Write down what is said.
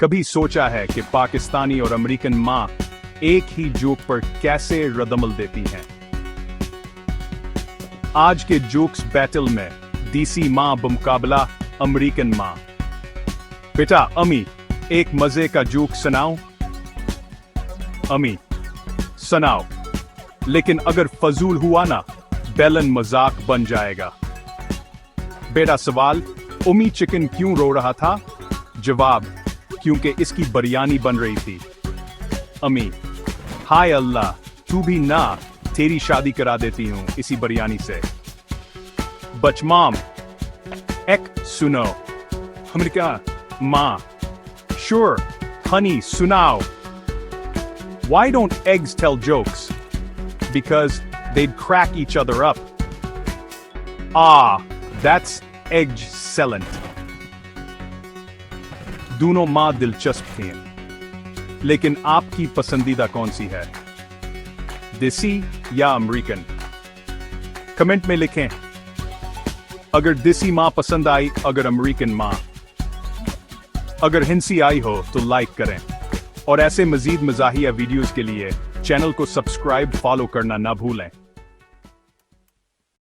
कभी सोचा है कि पाकिस्तानी और अमेरिकन माँ एक ही जोक पर कैसे रदमल देती हैं? आज के जोक्स बैटल में देसी माँ बमुकाबला अमेरिकन माँ। बेटा अमी, एक मजे का जोक सुनाओ। अमी, सुनाओ, लेकिन अगर फजूल हुआ ना, बेलन मजाक बन जाएगा। बेटा सवाल, उमी चिकन क्यों रो रहा था? जवाब, क्योंकि इसकी बिरयानी बन रही थी। अमी, हाय अल्लाह, तू भी ना, तेरी शादी करा देती हूं इसी बिरयानी से। बचमाम, एक सुनो। अमेरिका माँ, श्योर हनी, सुनाओ। Why don't eggs tell jokes? Because they'd crack each other up. Ah, that's excellent. दोनों माँ दिलचस्प थी, लेकिन आपकी पसंदीदा कौन सी है, देसी या अमेरिकन? कमेंट में लिखें। अगर देसी माँ पसंद आई, अगर अमेरिकन माँ, अगर हिंसी आई हो तो लाइक करें, और ऐसे मजीद मज़ाहिया वीडियोस के लिए चैनल को सब्सक्राइब फॉलो करना ना भूलें।